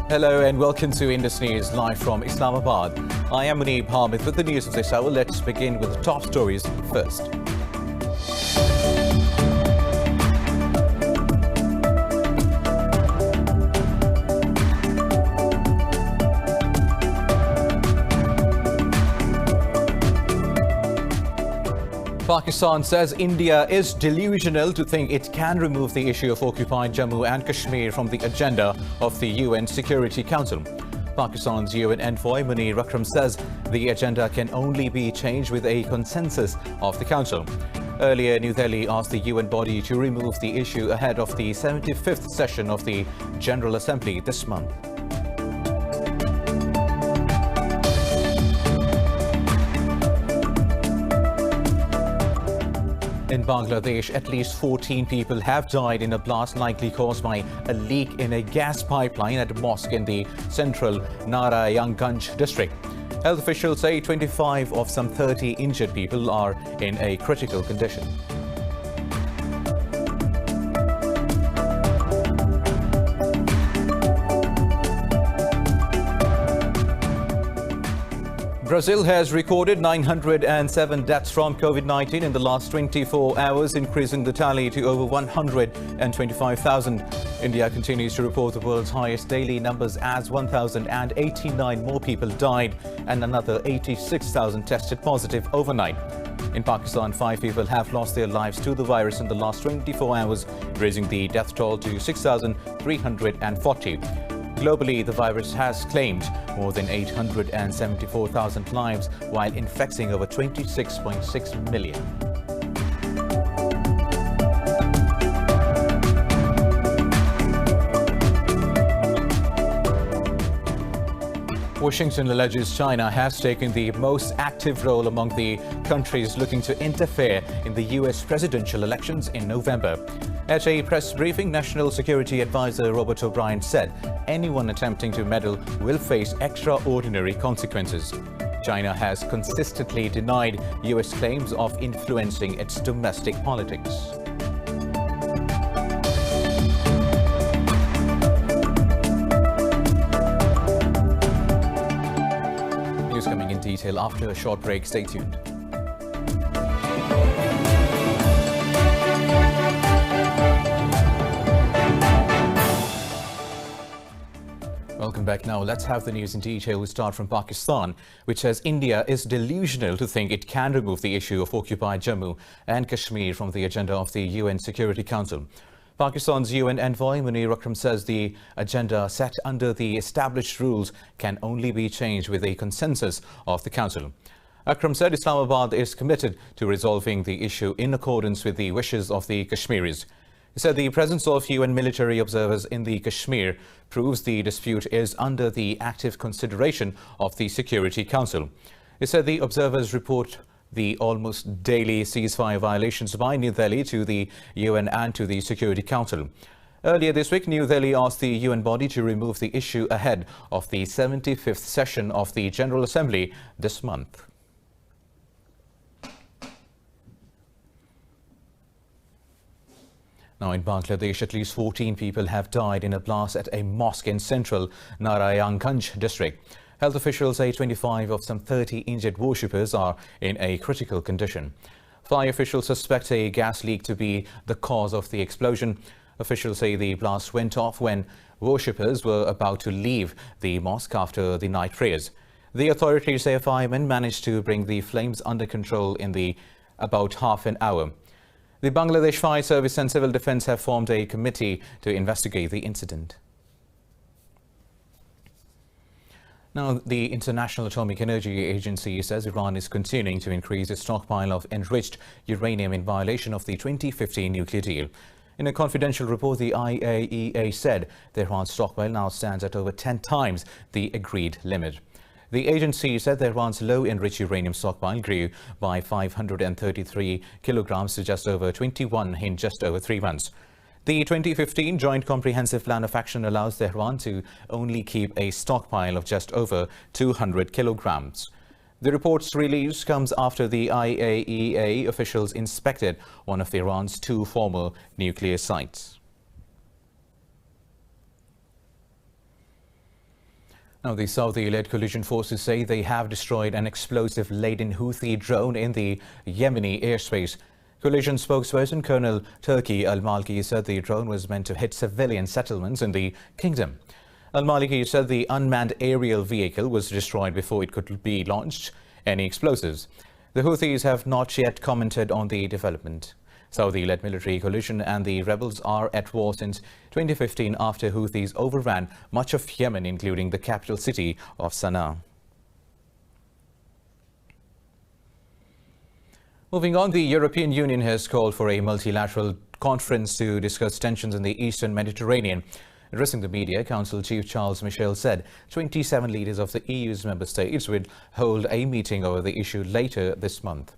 Hello and welcome to Indus News live from Islamabad. I am Munib Hamid with the news of this hour. Let's begin with the top stories first. Pakistan says India is delusional to think it can remove the issue of occupied Jammu and Kashmir from the agenda of the UN Security Council. Pakistan's UN envoy Munir Akram says the agenda can only be changed with a consensus of the Council. Earlier, New Delhi asked the UN body to remove the issue ahead of the 75th session of the General Assembly this month. In Bangladesh, at least 14 people have died in a blast likely caused by a leak in a gas pipeline at a mosque in the central Narayanganj district. Health officials say 25 of some 30 injured people are in a critical condition. Brazil has recorded 907 deaths from COVID-19 in the last 24 hours, increasing the tally to over 125,000. India continues to report the world's highest daily numbers as 1,089 more people died and another 86,000 tested positive overnight. In Pakistan, 5 people have lost their lives to the virus in the last 24 hours, raising the death toll to 6,340. Globally, the virus has claimed more than 874,000 lives while infecting over 26.6 million. Washington alleges China has taken the most active role among the countries looking to interfere in the US presidential elections in November. At a press briefing, National Security Advisor Robert O'Brien said anyone attempting to meddle will face extraordinary consequences. China has consistently denied US claims of influencing its domestic politics. News coming in detail after a short break. Stay tuned. Welcome back. Now let's have the news in detail. We start from Pakistan, which says India is delusional to think it can remove the issue of occupied Jammu and Kashmir from the agenda of the UN Security Council. Pakistan's UN envoy Munir Akram says the agenda set under the established rules can only be changed with a consensus of the Council. Akram said Islamabad is committed to resolving the issue in accordance with the wishes of the Kashmiris. He said the presence of UN military observers in the Kashmir proves the dispute is under the active consideration of the Security Council. He said the observers report the almost daily ceasefire violations by New Delhi to the UN and to the Security Council. Earlier this week, New Delhi asked the UN body to remove the issue ahead of the 75th session of the General Assembly this month. Now in Bangladesh, at least 14 people have died in a blast at a mosque in central Narayanganj district. Health officials say 25 of some 30 injured worshippers are in a critical condition. Fire officials suspect a gas leak to be the cause of the explosion. Officials say the blast went off when worshippers were about to leave the mosque after the night prayers. The authorities say a fireman managed to bring the flames under control in about half an hour. The Bangladesh Fire Service and Civil Defence have formed a committee to investigate the incident. Now, the International Atomic Energy Agency says Iran is continuing to increase its stockpile of enriched uranium in violation of the 2015 nuclear deal. In a confidential report, the IAEA said Tehran's stockpile now stands at over 10 times the agreed limit. The agency said Tehran's low-enriched uranium stockpile grew by 533 kilograms to just over 21 in just over 3 months. The 2015 Joint Comprehensive Plan of Action allows Tehran to only keep a stockpile of just over 200 kilograms. The report's release comes after the IAEA officials inspected one of Iran's 2 former nuclear sites. Now, the Saudi-led coalition forces say they have destroyed an explosive-laden Houthi drone in the Yemeni airspace. Coalition spokesperson Colonel Turki Al-Maliki said the drone was meant to hit civilian settlements in the kingdom. Al-Maliki said the unmanned aerial vehicle was destroyed before it could be launched any explosives. The Houthis have not yet commented on the development. Saudi-led military coalition and the rebels are at war since 2015 after Houthis overran much of Yemen, including the capital city of Sana'a. Moving on, the European Union has called for a multilateral conference to discuss tensions in the Eastern Mediterranean. Addressing the media, Council Chief Charles Michel said 27 leaders of the EU's member states would hold a meeting over the issue later this month.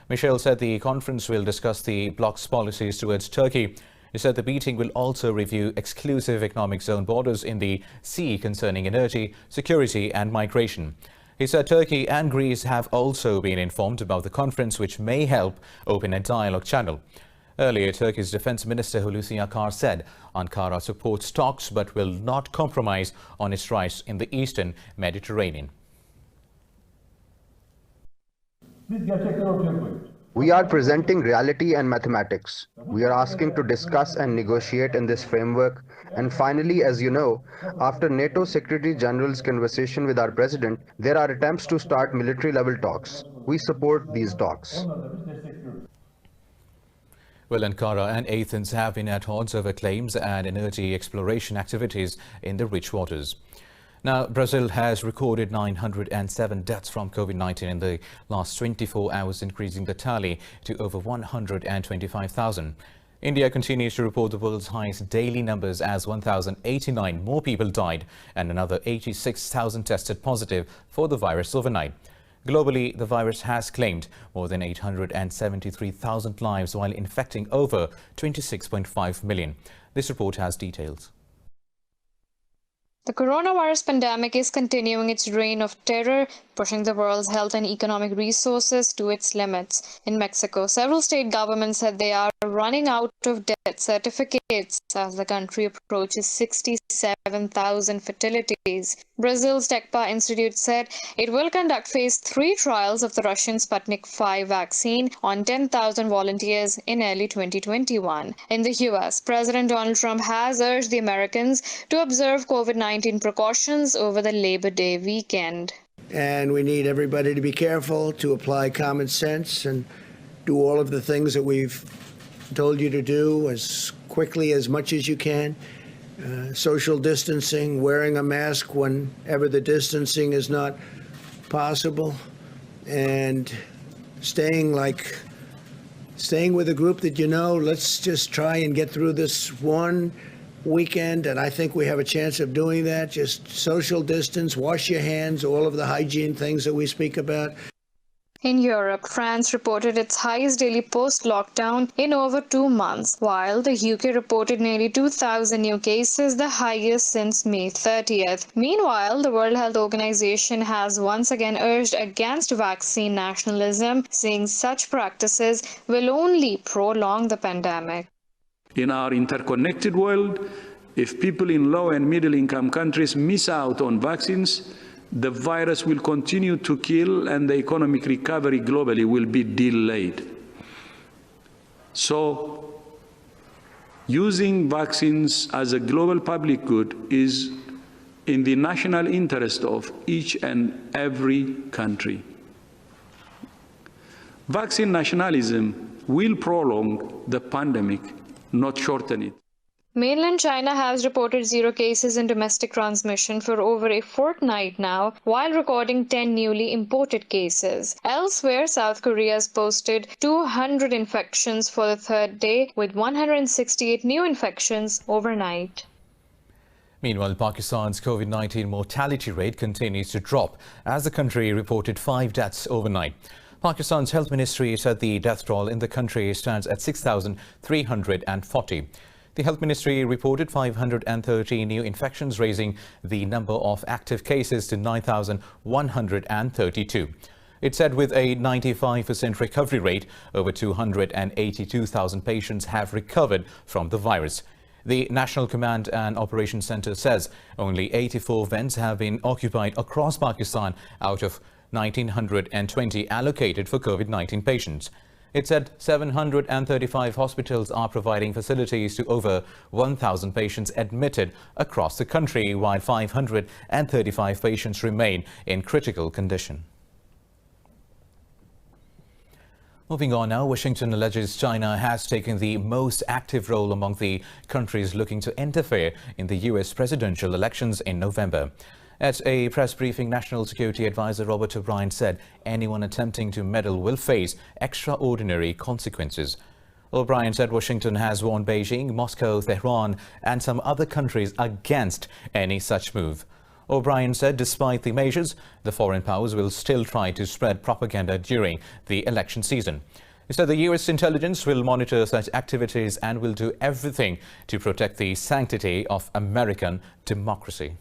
Michel said the conference will discuss the bloc's policies towards Turkey. He said the meeting will also review exclusive economic zone borders in the sea concerning energy, security and migration. He said Turkey and Greece have also been informed about the conference, which may help open a dialogue channel. Earlier, Turkey's Defense Minister Hulusi Akar said Ankara supports talks but will not compromise on its rights in the Eastern Mediterranean. We are presenting reality and mathematics. We are asking to discuss and negotiate in this framework. And finally, as you know, after NATO Secretary General's conversation with our president, there are attempts to start military-level talks. We support these talks. Well, Ankara and Athens have been at odds over claims and energy exploration activities in the rich waters. Now, Brazil has recorded 907 deaths from COVID-19 in the last 24 hours, increasing the tally to over 125,000. India continues to report the world's highest daily numbers as 1,089 more people died and another 86,000 tested positive for the virus overnight. Globally, the virus has claimed more than 873,000 lives while infecting over 26.5 million. This report has details. The coronavirus pandemic is continuing its reign of terror, pushing the world's health and economic resources to its limits. In Mexico, several state governments said they are running out of death certificates as the country approaches 67,000 fatalities. Brazil's TECPA Institute said it will conduct phase 3 trials of the Russian Sputnik V vaccine on 10,000 volunteers in early 2021. In the US, President Donald Trump has urged the Americans to observe COVID-19 precautions over the Labor Day weekend. And we need everybody to be careful, to apply common sense and do all of the things that we've told you to do as quickly, as much as you can. Social distancing, wearing a mask whenever the distancing is not possible, and staying with a group that you know. Let's just try and get through this one weekend, and I think we have a chance of doing that. Just social distance, wash your hands, all of the hygiene things that we speak about. In Europe, France reported its highest daily post-lockdown in over 2 months, while the UK reported nearly 2,000 new cases, the highest since May 30th. Meanwhile, the World Health Organization has once again urged against vaccine nationalism, saying such practices will only prolong the pandemic. In our interconnected world, if people in low and middle-income countries miss out on vaccines, the virus will continue to kill and the economic recovery globally will be delayed. So, using vaccines as a global public good is in the national interest of each and every country. Vaccine nationalism will prolong the pandemic, not shorten it. Mainland China has reported 0 cases in domestic transmission for over a fortnight now, while recording 10 newly imported cases. Elsewhere, South Korea has posted 200 infections for the 3rd day, with 168 new infections overnight. Meanwhile, Pakistan's COVID-19 mortality rate continues to drop as the country reported 5 deaths overnight. Pakistan's health ministry said the death toll in the country stands at 6,340. The health ministry reported 530 new infections, raising the number of active cases to 9,132. It said with a 95% recovery rate, over 282,000 patients have recovered from the virus. The National Command and Operations Center says only 84 vents have been occupied across Pakistan out of 1,920 allocated for COVID-19 patients. It said 735 hospitals are providing facilities to over 1,000 patients admitted across the country, while 535 patients remain in critical condition. Moving on now, Washington alleges China has taken the most active role among the countries looking to interfere in the U.S. presidential elections in November. At a press briefing, National Security Advisor Robert O'Brien said anyone attempting to meddle will face extraordinary consequences. O'Brien said Washington has warned Beijing, Moscow, Tehran and some other countries against any such move. O'Brien said despite the measures, the foreign powers will still try to spread propaganda during the election season. He said the U.S. intelligence will monitor such activities and will do everything to protect the sanctity of American democracy.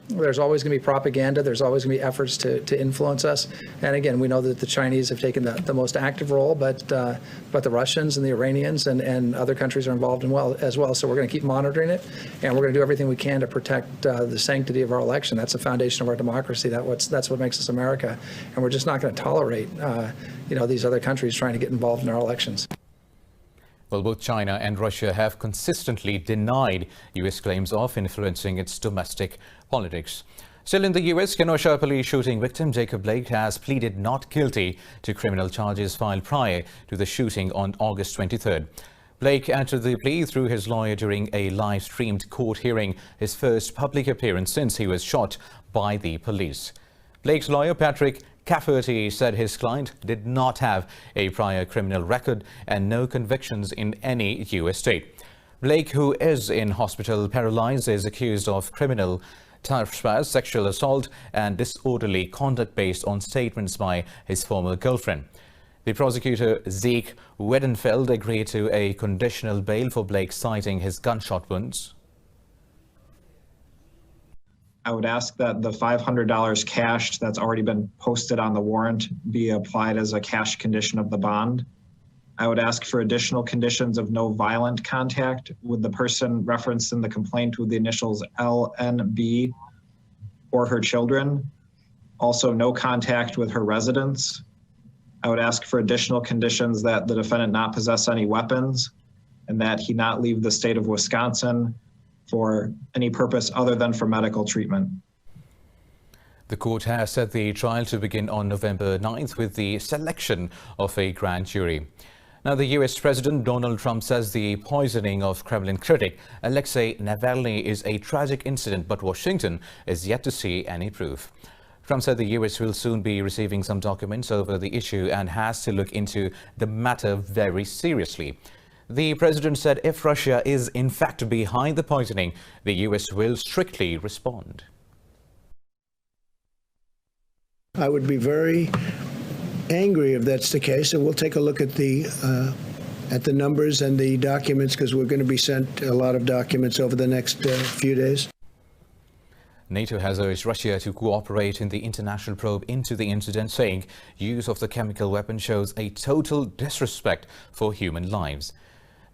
There's always going to be propaganda. There's always going to be efforts to influence us. And again, we know that the Chinese have taken the most active role, but the Russians and the Iranians and other countries are involved as well. So we're going to keep monitoring it, and we're going to do everything we can to protect the sanctity of our election. That's the foundation of our democracy. That's what makes us America. And we're just not going to tolerate these other countries trying to get involved in our elections. Well, both China and Russia have consistently denied U.S. claims of influencing its domestic politics. Still in the U.S., Kenosha police shooting victim Jacob Blake has pleaded not guilty to criminal charges filed prior to the shooting on August 23rd. Blake entered the plea through his lawyer during a live-streamed court hearing, his first public appearance since he was shot by the police. Blake's lawyer, Patrick Cafferty, said his client did not have a prior criminal record and no convictions in any U.S. state. Blake, who is in hospital paralyzed, is accused of criminal trespass, sexual assault and disorderly conduct based on statements by his former girlfriend. The prosecutor, Zeke Wedenfeld, agreed to a conditional bail for Blake, citing his gunshot wounds. I would ask that the $500 cash that's already been posted on the warrant be applied as a cash condition of the bond. I would ask for additional conditions of no violent contact with the person referenced in the complaint with the initials LNB or her children. Also, no contact with her residence. I would ask for additional conditions that the defendant not possess any weapons and that he not leave the state of Wisconsin for any purpose other than for medical treatment. The court has set the trial to begin on November 9th with the selection of a grand jury. Now, the U.S. President Donald Trump says the poisoning of Kremlin critic Alexei Navalny is a tragic incident, but Washington is yet to see any proof. Trump said the U.S. will soon be receiving some documents over the issue and has to look into the matter very seriously. The president said if Russia is in fact behind the poisoning, the U.S. will strictly respond. I would be very angry if that's the case, and we'll take a look at the numbers and the documents, because we're going to be sent a lot of documents over the next few days. NATO has urged Russia to cooperate in the international probe into the incident, saying use of the chemical weapon shows a total disrespect for human lives.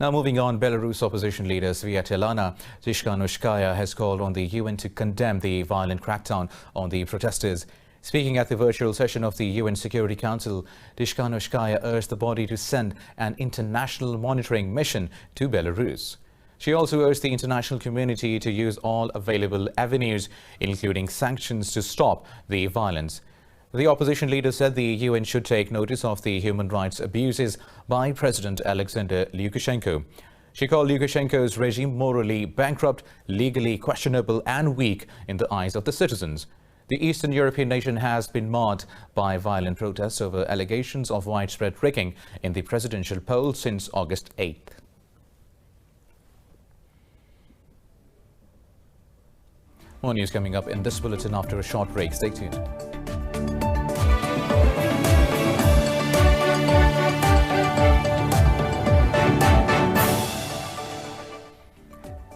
Now, moving on, Belarus opposition leader Sviatlana Tsikhanouskaya has called on the UN to condemn the violent crackdown on the protesters. Speaking at the virtual session of the UN Security Council, Tsikhanouskaya urged the body to send an international monitoring mission to Belarus. She also urged the international community to use all available avenues, including sanctions, to stop the violence. The opposition leader said the UN should take notice of the human rights abuses by President Alexander Lukashenko. She called Lukashenko's regime morally bankrupt, legally questionable and weak in the eyes of the citizens. The Eastern European nation has been marred by violent protests over allegations of widespread rigging in the presidential poll since August 8th. More news coming up in this bulletin after a short break. Stay tuned.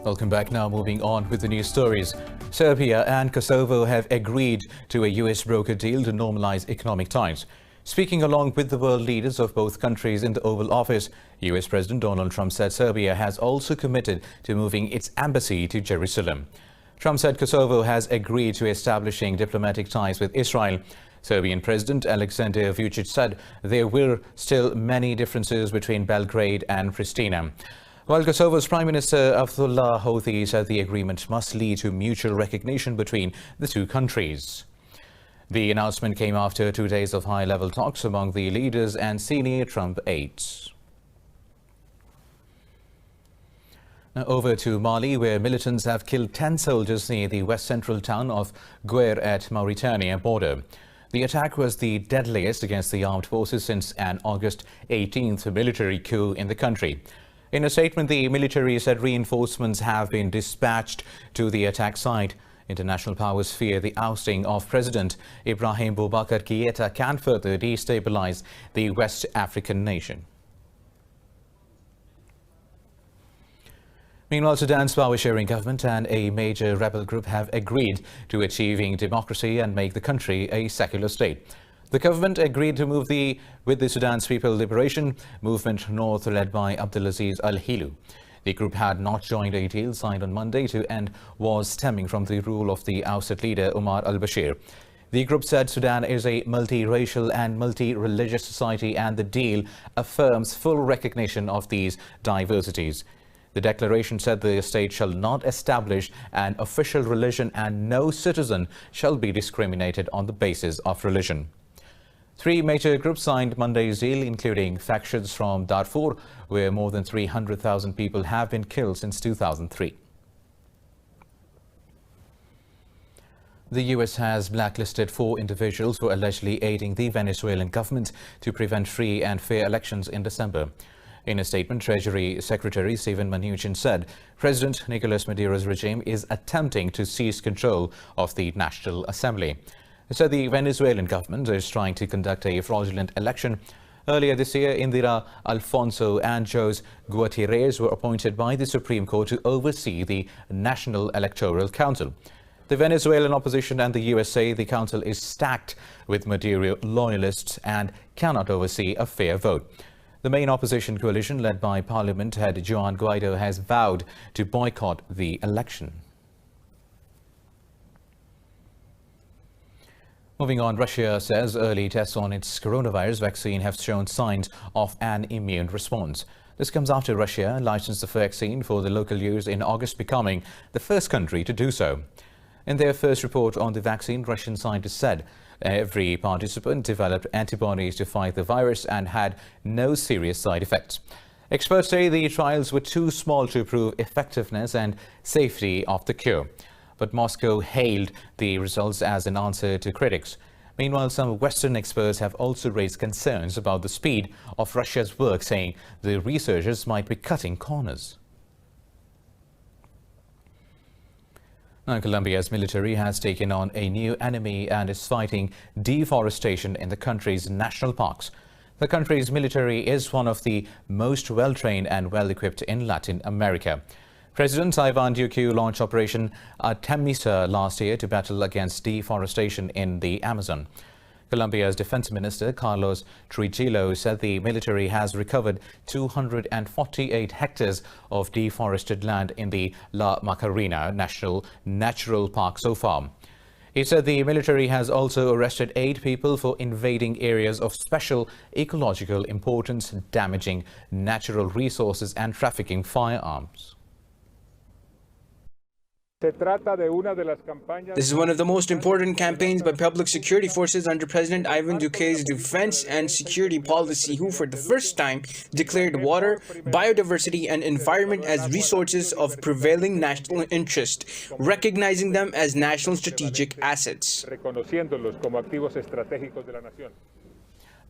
Welcome back. Now moving on with the news stories. Serbia and Kosovo have agreed to a U.S. brokered deal to normalize economic ties. Speaking along with the world leaders of both countries in the Oval Office, US President Donald Trump said Serbia has also committed to moving its embassy to Jerusalem. Trump said Kosovo has agreed to establishing diplomatic ties with Israel. Serbian President Aleksandar Vučić said there were still many differences between Belgrade and Pristina. While Kosovo's Prime Minister Abdullah Houthi said the agreement must lead to mutual recognition between the two countries. The announcement came after 2 days of high-level talks among the leaders and senior Trump aides. Now over to Mali, where militants have killed 10 soldiers near the west-central town of Guer at Mauritania border. The attack was the deadliest against the armed forces since an August 18th military coup in the country. In a statement, the military said reinforcements have been dispatched to the attack site. International powers fear the ousting of President Ibrahim Boubacar Keita can further destabilize the West African nation. Meanwhile, Sudan's power-sharing government and a major rebel group have agreed to achieving democracy and make the country a secular state. The government agreed to move with the Sudan's People Liberation Movement North, led by Abdelaziz Al-Hilu. The group had not joined a deal signed on Monday to end wars stemming from the rule of the ousted leader Omar al-Bashir. The group said Sudan is a multiracial and multi-religious society, and the deal affirms full recognition of these diversities. The declaration said the state shall not establish an official religion and no citizen shall be discriminated on the basis of religion. 3 major groups signed Monday's deal, including factions from Darfur, where more than 300,000 people have been killed since 2003. The US has blacklisted 4 individuals for allegedly aiding the Venezuelan government to prevent free and fair elections in December. In a statement, Treasury Secretary Steven Mnuchin said President Nicolas Maduro's regime is attempting to seize control of the National Assembly. It said the Venezuelan government is trying to conduct a fraudulent election. Earlier this year, Indira Alfonso and Jose Gutierrez were appointed by the Supreme Court to oversee the National Electoral Council. The Venezuelan opposition and the US say the council is stacked with Maduro loyalists and cannot oversee a fair vote. The main opposition coalition, led by Parliament head Juan Guaido, has vowed to boycott the election. Moving on, Russia says early tests on its coronavirus vaccine have shown signs of an immune response. This comes after Russia licensed the vaccine for the local use in August, becoming the first country to do so. In their first report on the vaccine, Russian scientists said every participant developed antibodies to fight the virus and had no serious side effects. Experts say the trials were too small to prove effectiveness and safety of the cure. But Moscow hailed the results as an answer to critics. Meanwhile, some Western experts have also raised concerns about the speed of Russia's work, saying the researchers might be cutting corners. Now, Colombia's military has taken on a new enemy and is fighting deforestation in the country's national parks. The country's military is one of the most well-trained and well-equipped in Latin America. President Ivan Duque launched Operation Artemisa last year to battle against deforestation in the Amazon. Colombia's Defense Minister Carlos Trujillo said the military has recovered 248 hectares of deforested land in the La Macarena National Natural Park so far. He said the military has also arrested 8 people for invading areas of special ecological importance, damaging natural resources and trafficking firearms. This is one of the most important campaigns by public security forces under President Ivan Duque's defense and security policy, who for the first time declared water, biodiversity, and environment as resources of prevailing national interest, recognizing them as national strategic assets.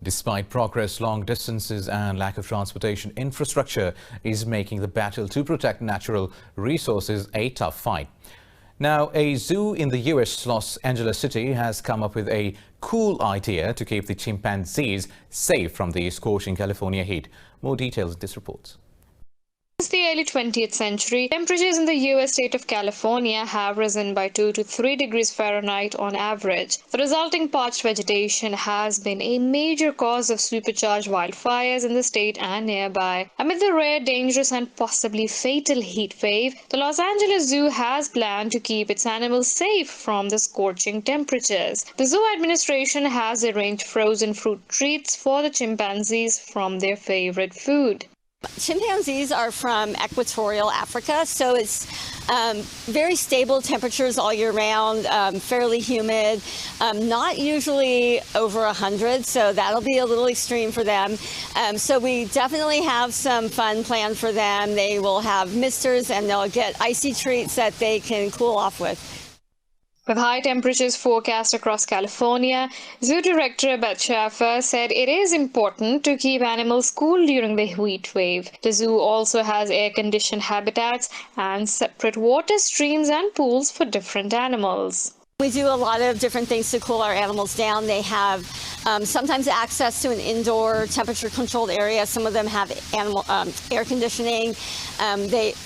Despite progress, long distances and lack of transportation infrastructure is making the battle to protect natural resources a tough fight. Now, a zoo in the US Los Angeles city has come up with a cool idea to keep the chimpanzees safe from the scorching California heat. More details in this report. the early 20th century, temperatures in the U.S. state of California have risen by 2 to 3 degrees Fahrenheit on average. The resulting parched vegetation has been a major cause of supercharged wildfires in the state and nearby. Amid the rare, dangerous, and possibly fatal heat wave, the Los Angeles Zoo has planned to keep its animals safe from the scorching temperatures. The zoo administration has arranged frozen fruit treats for the chimpanzees from their favorite food. Chimpanzees are from equatorial Africa, so it's very stable temperatures all year round, fairly humid, not usually over 100, so that'll be a little extreme for them. So we definitely have some fun planned for them. They will have misters and they'll get icy treats that they can cool off with. With high temperatures forecast across California, Zoo Director Beth Schaffer said it is important to keep animals cool during the heat wave. The zoo also has air-conditioned habitats and separate water streams and pools for different animals. We do a lot of different things to cool our animals down. They have sometimes access to an indoor temperature-controlled area. Some of them have air conditioning.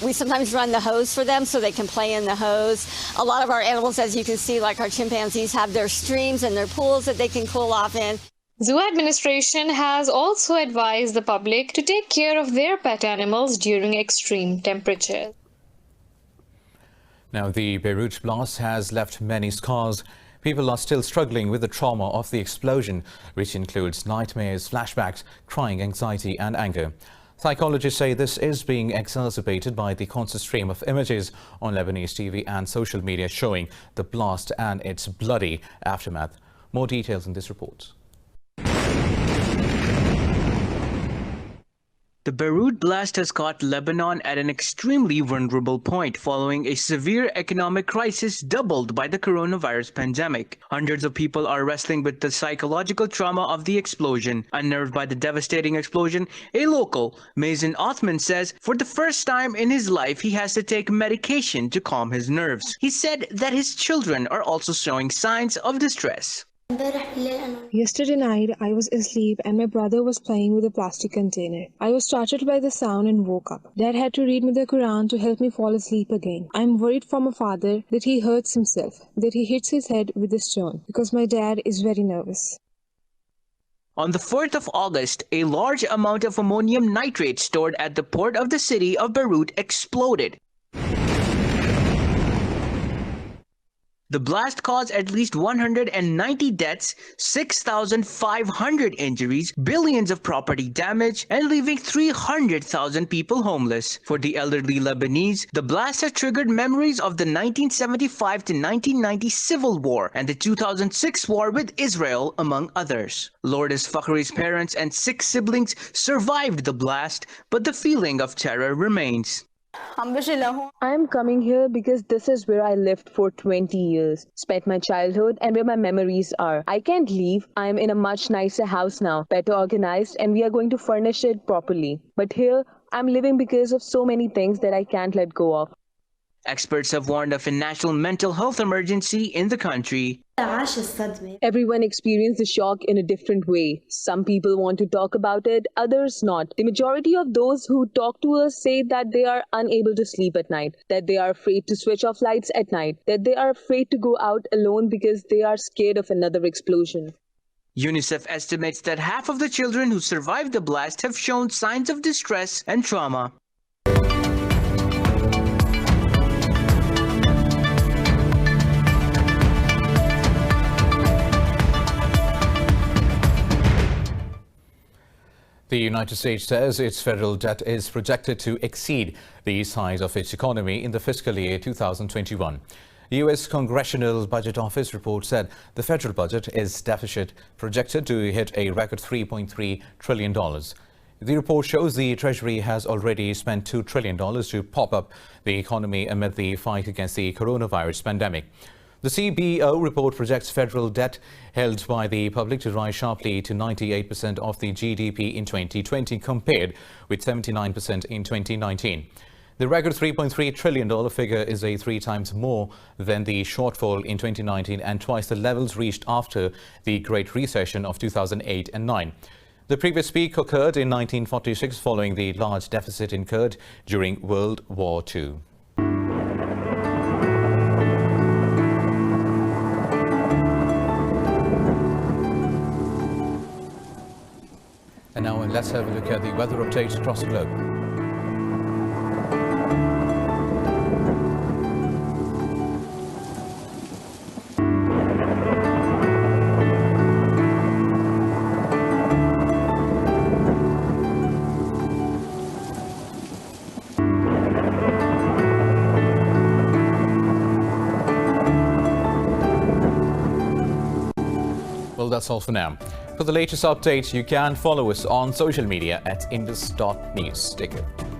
We sometimes run the hose for them so they can play in the hose. A lot of our animals, as you can see, like our chimpanzees, have their streams and their pools that they can cool off in. Zoo administration has also advised the public to take care of their pet animals during extreme temperatures. Now, the Beirut blast has left many scars. People are still struggling with the trauma of the explosion, which includes nightmares, flashbacks, crying, anxiety and anger. Psychologists say this is being exacerbated by the constant stream of images on Lebanese TV and social media showing the blast and its bloody aftermath. More details in this report. The Beirut blast has caught Lebanon at an extremely vulnerable point following a severe economic crisis doubled by the coronavirus pandemic. Hundreds of people are wrestling with the psychological trauma of the explosion. Unnerved by the devastating explosion, a local, Mazen Othman, says for the first time in his life he has to take medication to calm his nerves. He said that his children are also showing signs of distress. Yesterday night, I was asleep and my brother was playing with a plastic container. I was startled by the sound and woke up. Dad had to read me the Quran to help me fall asleep again. I'm worried for my father that he hurts himself, that he hits his head with a stone, because my dad is very nervous. On the 4th of August, a large amount of ammonium nitrate stored at the port of the city of Beirut exploded. The blast caused at least 190 deaths, 6,500 injuries, billions of property damage, and leaving 300,000 people homeless. For the elderly Lebanese, the blast has triggered memories of the 1975 to 1990 civil war and the 2006 war with Israel, among others. Lourdes Fakhri's parents and 6 siblings survived the blast, but the feeling of terror remains. I am coming here because this is where I lived for 20 years, spent my childhood, and where my memories are. I can't leave. I am in a much nicer house now, better organized, and we are going to furnish it properly. But here, I'm living because of so many things that I can't let go of. Experts have warned of a national mental health emergency in the country. Everyone experienced the shock in a different way. Some people want to talk about it, others not. The majority of those who talk to us say that they are unable to sleep at night, that they are afraid to switch off lights at night, that they are afraid to go out alone because they are scared of another explosion. UNICEF estimates that half of the children who survived the blast have shown signs of distress and trauma. The United States says its federal debt is projected to exceed the size of its economy in the fiscal year 2021. The U.S. Congressional Budget Office report said the federal budget is deficit projected to hit a record $3.3 trillion. The report shows the Treasury has already spent $2 trillion to prop up the economy amid the fight against the coronavirus pandemic. The CBO report projects federal debt held by the public to rise sharply to 98% of the GDP in 2020 compared with 79% in 2019. The record $3.3 trillion figure is 3 times more than the shortfall in 2019 and twice the levels reached after the Great Recession of 2008 and 9. The previous peak occurred in 1946 following the large deficit incurred during World War II. And now let's have a look at the weather updates across the globe. Well, that's all for now. For the latest updates, you can follow us on social media at indus.news. Take care.